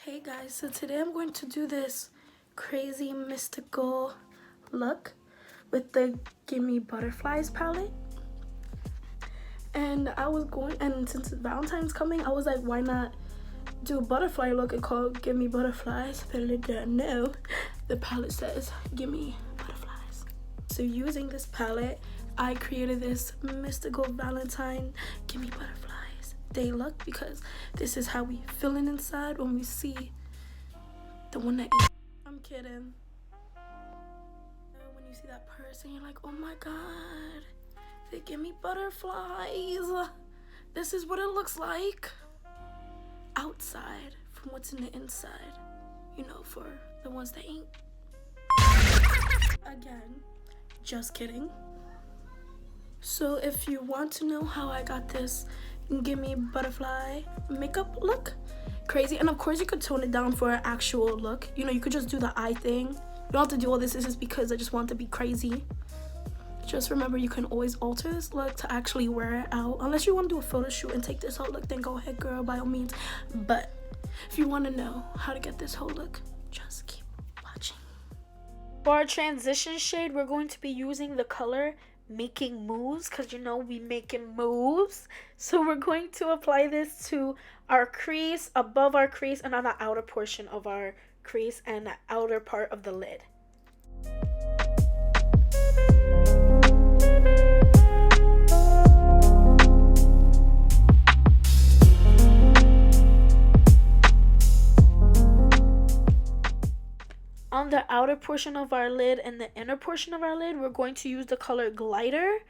Hey guys, so today I'm going to do this crazy mystical look with the Gimme Butterflies palette. And since Valentine's coming, I was like, why not do a butterfly look and call it Gimme Butterflies? But I didn't know the palette says Gimme Butterflies. So using this palette, I created this mystical Valentine Gimme Butterflies day look, because this is how we feeling inside when we see the one that I'm kidding. When you see that person, you're like, oh my god, they give me butterflies. This is what it looks like outside from what's in the inside, you know, for the ones that ain't. Again, just kidding. So if you want to know how I got this Gimme Butterfly makeup look, crazy, and of course you could tone it down for an actual look, you know, you could just do the eye thing. You don't have to do all this. This is because I just want to be crazy. Just remember, you can always alter this look to actually wear it out. Unless you want to do a photo shoot and take this whole look, then go ahead girl, by all means. But if you want to know how to get this whole look, just keep watching. For our transition shade, we're going to be using the color Making Moves, because you know we making moves. So we're going to apply this to our crease, above our crease, and on the outer portion of our crease and the outer part of the lid. On the outer portion of our lid and the inner portion of our lid, we're going to use the color Glider,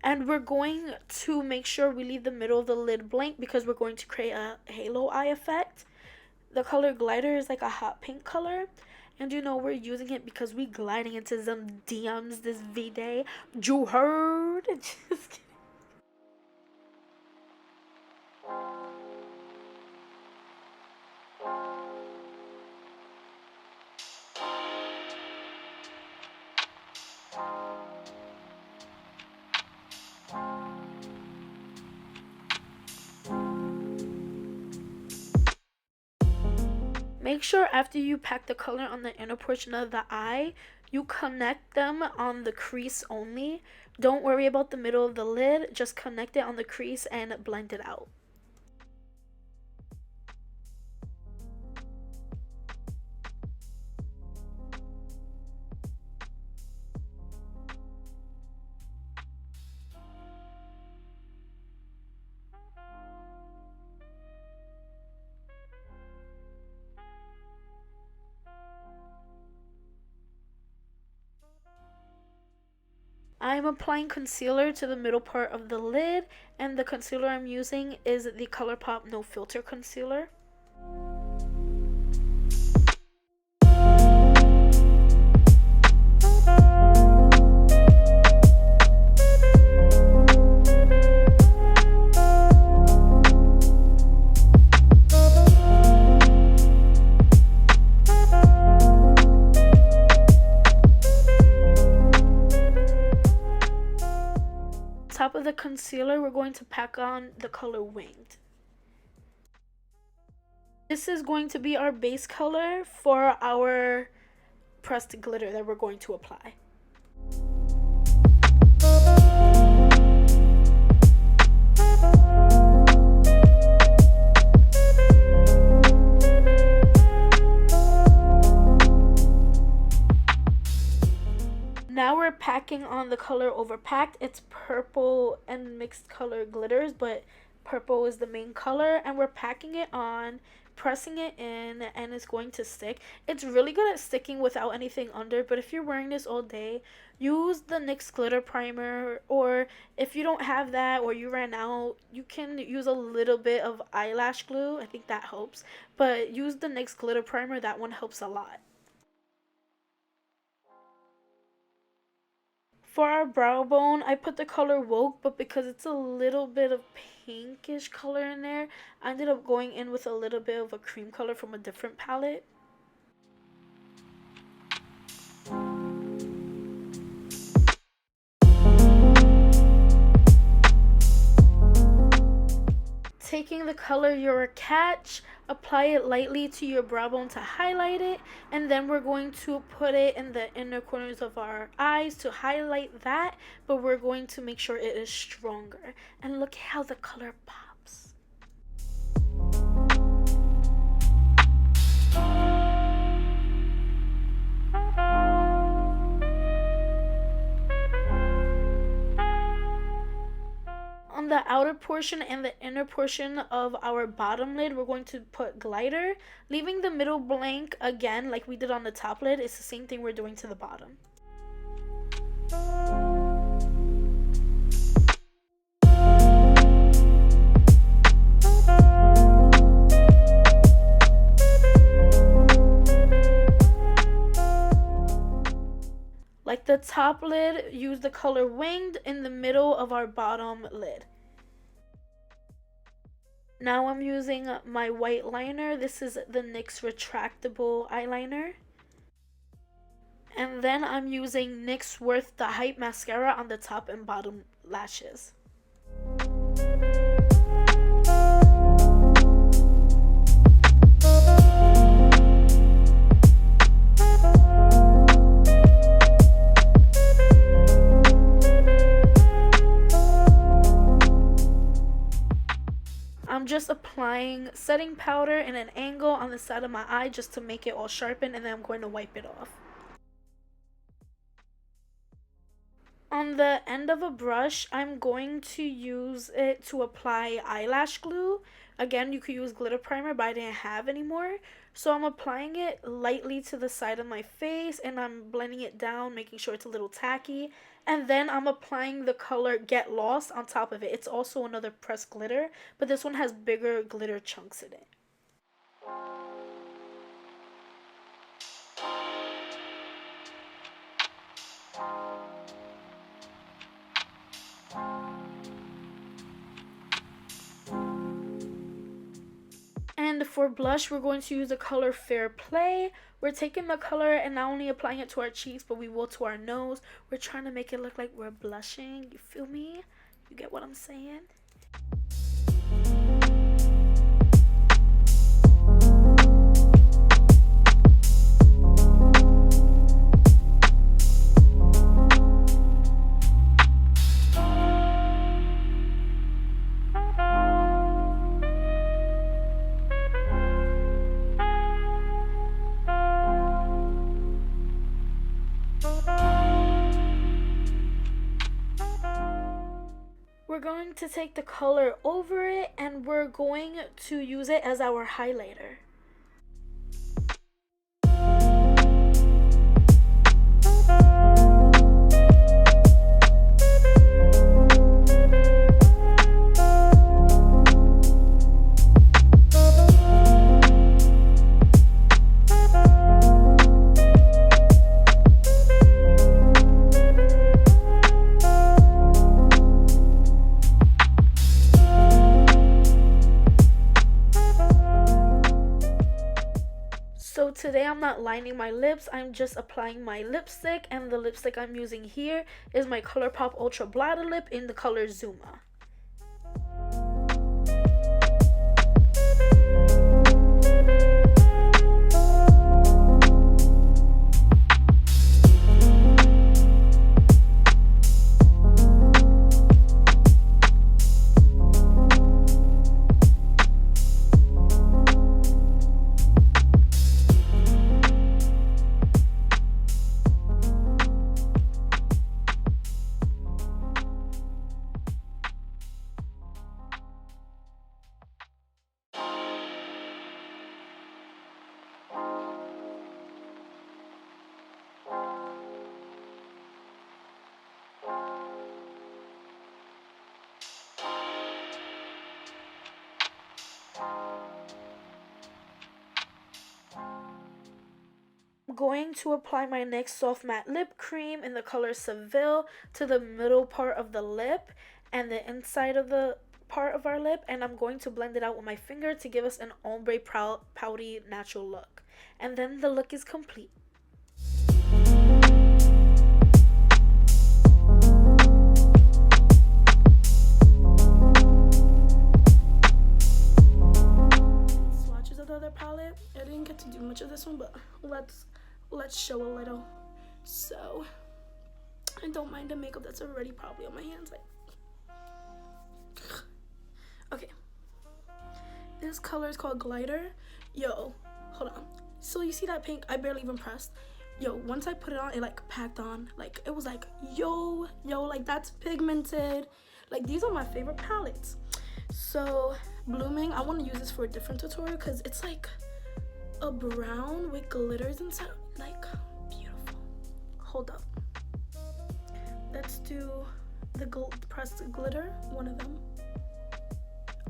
and we're going to make sure we leave the middle of the lid blank because we're going to create a halo eye effect. The color Glider is like a hot pink color, and you know we're using it because we gliding into some DMs this V-Day. You heard? Just kidding. Make sure after you pack the color on the inner portion of the eye, you connect them on the crease only. Don't worry about the middle of the lid, just connect it on the crease and blend it out. I'm applying concealer to the middle part of the lid, and the concealer I'm using is the ColourPop No Filter Concealer. Top of the concealer, we're going to pack on the color Winged. This is going to be our base color for our pressed glitter that we're going to apply. Now we're packing on the color Overpacked. It's purple and mixed color glitters, but purple is the main color, and we're packing it on, pressing it in, and it's going to stick. It's really good at sticking without anything under, but if you're wearing this all day, use the NYX glitter primer, or if you don't have that or you ran out, you can use a little bit of eyelash glue. I think that helps, but use the NYX glitter primer. That one helps a lot. For our brow bone, I put the color Woke, but because it's a little bit of pinkish color in there, I ended up going in with a little bit of a cream color from a different palette. taking the color Your Catch, apply it lightly to your brow bone to highlight it, and then we're going to put it in the inner corners of our eyes to highlight that, but we're going to make sure it is stronger. And look how the color pops. On the outer portion and the inner portion of our bottom lid, we're going to put glitter, leaving the middle blank again like we did on the top lid. It's the same thing we're doing to the bottom. Like the top lid, use the color Winged in the middle of our bottom lid. Now I'm using my white liner. This is the NYX Retractable eyeliner. And then I'm using NYX Worth the Hype mascara on the top and bottom lashes. I'm just applying setting powder in an angle on the side of my eye just to make it all sharpen, and then I'm going to wipe it off. On the end of a brush, I'm going to use it to apply eyelash glue. Again, you could use glitter primer, but I didn't have anymore. So I'm applying it lightly to the side of my face, and I'm blending it down, making sure it's a little tacky. And then I'm applying the color Get Lost on top of it. It's also another pressed glitter, but this one has bigger glitter chunks in it. And for blush, we're going to use the color Fair Play. We're taking the color and not only applying it to our cheeks, but we will to our nose. We're trying to make it look like we're blushing. You feel me? You get what I'm saying? We're going to take the color over it and we're going to use it as our highlighter. So today I'm not lining my lips, I'm just applying my lipstick, and the lipstick I'm using here is my ColourPop Ultra Blotted Lip in the color Zuma. I'm going to apply my NYX Soft Matte Lip Cream in the color Seville to the middle part of the lip and the inside of the part of our lip, and I'm going to blend it out with my finger to give us an ombre pouty natural look. And then the look is complete. other palette. I didn't get to do much of this one, but let's show a little. So I don't mind the makeup that's already probably on my hands. Like, okay, this color is called Glider. Yo, hold on. So you see that pink? I barely even pressed. Yo, once I put it on, it like packed on. Like, it was like, yo, like that's pigmented. Like, these are my favorite palettes. So Blooming, I want to use this for a different tutorial because it's like a brown with glitters inside. Like, beautiful. Hold up. Let's do the pressed glitter, one of them.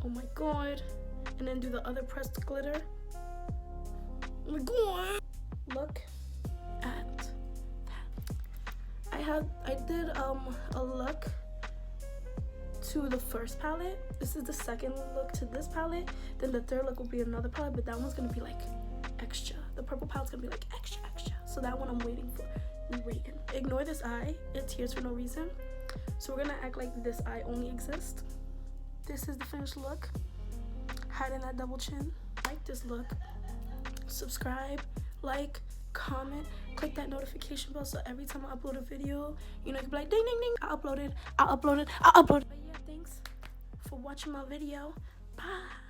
Oh my god. And then do the other pressed glitter. Oh my god. Look at that. I did a look to the first palette. This is the second look to this palette. Then the third look will be another palette, but that one's gonna be like extra. The purple palette's gonna be like extra. So that one I'm waiting for. Ignore this eye. It's here for no reason. So we're gonna act like this eye only exists. This is the finished look. Hiding that double chin. Like this look. Subscribe, like, comment, click that notification bell so every time I upload a video, you know, you can be like, ding, ding, ding, I uploaded. But yeah, thanks for watching my video. Bye.